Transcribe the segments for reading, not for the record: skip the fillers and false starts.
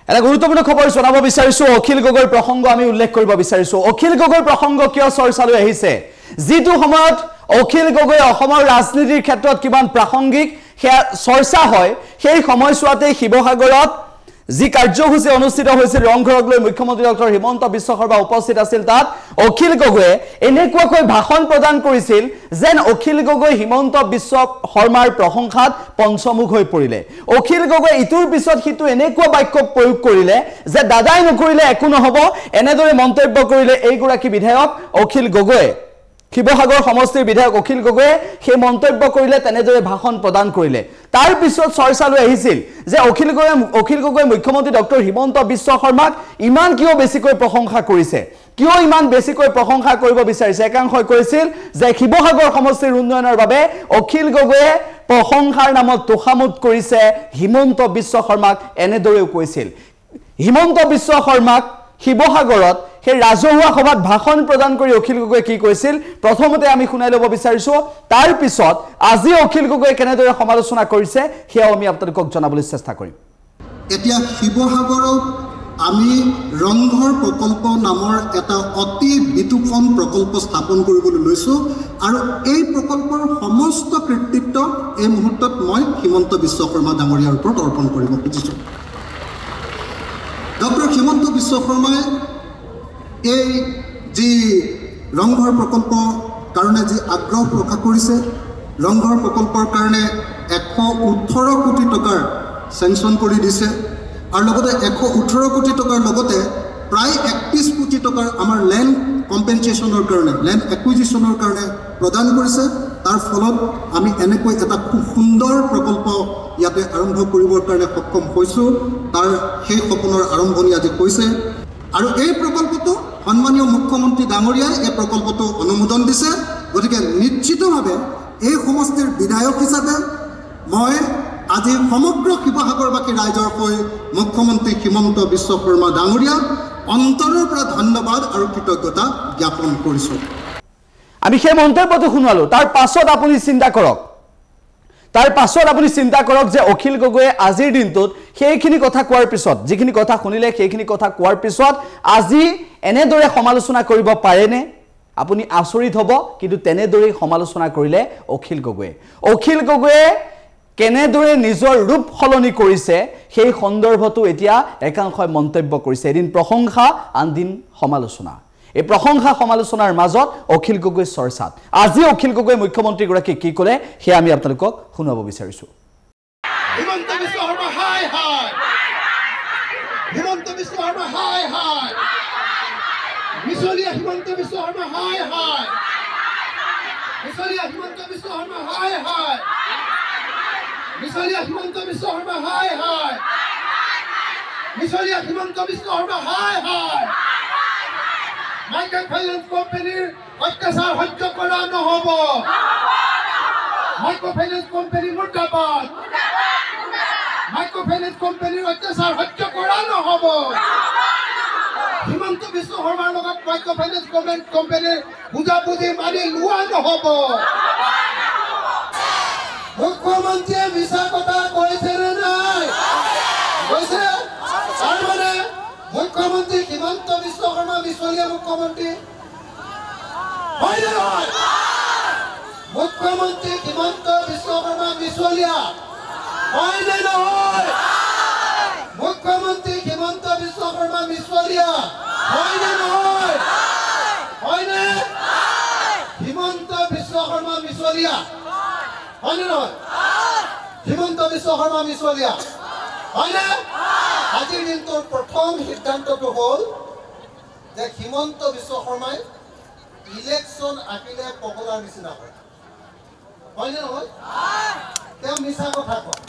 এটা গুৰুত্বপূৰ্ণ খবৰ জনাব বিচাৰিছো অখিল গগৈৰ প্ৰসংগ আমি উল্লেখ কৰিব বিচাৰিছো অখিল গগৈৰ প্ৰসংগ কিয় চৰ্চালৈ আহিছে যিটো সময়ত অখিল গগৈ অসমৰ ৰাজনীতিৰ ক্ষেত্ৰত কিমান প্ৰাসংগিক হেয়া চৰ্চা হয় সেই সময়ছোৱাতে শিৱসাগৰত যি কাৰ্যসূচী অনুষ্ঠিত হৈছিল ৰংঘৰক লৈ মুখ্যমন্ত্ৰী ডক্টৰ হিমন্ত বিশ্ব শৰ্মা উপস্থিত আছিল তাত অখিল গগৈয়ে এনেকুৱাকৈ ভাষণ প্ৰদান কৰিছিল যেন অখিল গগৈ হিমন্ত বিশ্ব শৰ্মাৰ প্ৰশংসাত পঞ্চমুখ হৈ পৰিলে অখিল গগৈ ইটোৰ পিছত সিটো এনেকুৱা বাক্য প্ৰয়োগ কৰিলে যে দাদাই নকৰিলে একো নহব এনেদৰে মন্তব্য কৰিলে এইগৰাকী বিধায়ক অখিল গগৈ শিৱসাগৰ সমষ্টিৰ বিধায়ক অখিল গগৈয়ে সেই মন্তব্য কৰিলে তেনেদৰে ভাষণ প্ৰদান কৰিলে তাৰ পিছত চৰ্চালৈ আহিছিল যে অখিল গগৈ মুখ্যমন্ত্ৰী ডক্টৰ হিমন্ত বিশ্ব শৰ্মাক ইমান কিয় বেছিকৈ প্ৰশংসা কৰিছে কিয় ইমান বেছিকৈ প্ৰশংসা কৰিব বিচাৰিছে একাংশই কৈছিল যে শিৱসাগৰ সমষ্টিৰ উন্নয়নৰ বাবে অখিল গগৈয়ে প্ৰশংসাৰ নামত তোষামোদ কৰিছে হিমন্ত বিশ্ব শৰ্মাক এনেদৰেও কৈছিল হিমন্ত বিশ্ব শৰ্মাক শিৱসাগৰত সেই ৰাজহুৱা সভাত ভাষণ প্ৰদান কৰি অখিল গগৈ কি কৈছিল প্ৰথমতে আমি শুনাই ল'ব বিচাৰিছো তাৰ পিছত আজি অখিল গগৈ কেনেদৰে সমালোচনা কৰিছে হেয়া আমি আপোনালোকক জনাবলৈ চেষ্টা কৰিম এতিয়া শিৱসাগৰত আমি ৰংঘৰ প্ৰকল্প নামৰ এটা অতি বিতুপন প্ৰকল্প স্থাপন কৰিবলৈ লৈছো আৰু এই প্ৰকল্পৰ সমস্ত কৃতিত্ব এই মুহূৰ্তত মই হিমন্ত বিশ্ব শৰ্মা ডাঙৰীয়াৰ ওপৰত অৰ্পণ কৰিব খুজিছো ডক্টৰ হিমন্ত বিশ্ব শৰ্মাই এই যি ৰংঘৰ প্ৰকল্পৰ কাৰণে যি আগ্ৰহ প্ৰকাশ কৰিছে ৰংঘৰ প্ৰকল্পৰ কাৰণে 118 কোটি টকাৰ চেংচন কৰি দিছে আৰু লগতে 118 কোটি টকাৰ লগতে প্ৰায় 31 কোটি টকাৰ আমাৰ ল্যান্ড কম্পেনসেশনৰ কাৰণে ল্যান্ড একুইজিশনৰ কাৰণে প্ৰদান কৰিছে তাৰ ফলত আমি এনেকৈ এটা খুব সুন্দৰ প্ৰকল্প ইয়াতে আৰম্ভ কৰিবৰ কাৰণে সক্ষম হৈছো তাৰ সেই সপোনৰ আৰম্ভণি আজি কৈছে আৰু এই প্ৰকল্পটো সন্মানীয় মুখ্যমন্ত্ৰী ডাঙৰীয়াই এই প্ৰকল্পটো অনুমোদন দিছে গতিকে নিশ্চিতভাৱে এই সমষ্টিৰ বিধায়ক হিচাপে মই আজি সমগ্ৰ শিৱসাগৰবাসী ৰাইজৰ হৈ মুখ্যমন্ত্ৰী হিমন্ত বিশ্ব শৰ্মা ডাঙৰীয়া অন্তৰৰ পৰা ধন্যবাদ আৰু কৃতজ্ঞতা জ্ঞাপন কৰিছো আমি সেই মন্তব্যটো শুনালো তাৰ পাছত আপুনি চিন্তা কৰক যে অখিল গগৈয়ে আজিৰ দিনটোত সেইখিনি কথা কোৱাৰ পিছত যিখিনি কথা শুনিলে সেইখিনি কথা কোৱাৰ পিছত আজি এনেদৰে সমালোচনা কৰিব পাৰেনে আপুনি আচৰিত হ'ব কিন্তু তেনেদৰে সমালোচনা কৰিলে অখিল গগৈয়ে কেনেদৰে নিজৰ ৰূপ সলনি কৰিছে সেই সন্দৰ্ভটো এতিয়া একাংশই মন্তব্য কৰিছে এদিন প্ৰশংসা আন দিন সমালোচনা এই প্ৰশংসা সমালোচনাৰ মাজত অখিল গগৈ চৰ্চাত আজি অখিল গগৈ মুখ্যমন্ত্ৰী গৰাকী কি ক'লে হেয়া আমি আপোনালোকক শুনাব বিচাৰিছো হিমন্ত বিশ্ব শৰ্মা হাই হিমন্ত বিশ্ব শৰ্মা হাই মিছলীয়া হিমন্ত বিশ্ব শৰ্মা হাই মিছলীয়া হিমন্ত বিশ্ব শৰ্মা হাই মিছলীয়া হিমন্ত বিশ্ব শৰ্মা হাই মিছলীয়া হিমন্ত বিশ্ব শৰ্মা হাই মাইক্ৰ ফাইনেন্স কোম্পানীৰ অত্যাচাৰ সহ্য কৰা নহব মাইক্ৰ ফাইনেন্স কোম্পানী মুৰ্দাবাদ মাইক্ৰ ফাইনেন্স কোম্পানীৰ অত্যাচাৰ সহ্য কৰা নহব হিমন্ত বিশ্ব শৰ্মাৰ লগত মাইক্ৰ ফাইনেন্স কোম্পানীৰ বুজাবুজি মানি লোৱা নহব মুখ্যমন্ত্ৰীয়ে মিছা কথা কৈছে নে নাই কৈছে তাৰমানে মুখ্যমন্ত্ৰী হিমন্ত বিশ্ব শৰ্মা মিছলীয়া মুখ্যমন্ত্ৰী হয় নে নহয় মুখ্যমন্ত্ৰী হিমন্ত বিশ্ব শৰ্মা মিছলীয়া হয় নে নহয় মুখ্যমন্ত্ৰী হিমন্ত বিশ্ব শৰ্মা মিছলীয়া হয় নে নহয় হয়নে হিমন্ত বিশ্ব শৰ্মা মিছলীয়া হয় নে নহয় হিমন্ত বিশ্ব শৰ্মা মিছলীয়া হয়নে আজিৰ দিনটোৰ প্ৰথম সিদ্ধান্তটো হ'ল যে হিমন্ত বিশ্ব শৰ্মাই ইলেকশ্যন আহিলে পগলাৰ নিচিনা হয় হয়নে নহয় তেওঁ মিছা কথা কয়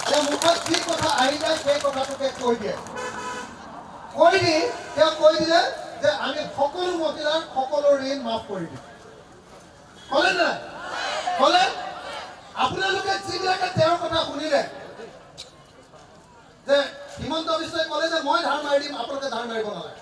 তেওঁ মুখত কি কথা আহি যায় সেই কথাটোকে কৈ দিয়ে তেওঁ কৈ দিলে যে আমি সকলো মহিলাৰ সকলো ঋণ মাফ কৰি দিম ক'লে নাই ক'লে আপোনালোকে যিবিলাকে তেওঁৰ কথা শুনিলে যে হিমন্ত বিশ্বই ক'লে যে মই ধাৰ মাৰি দিম আপোনালোকে ধাৰ মাৰিব নালাগে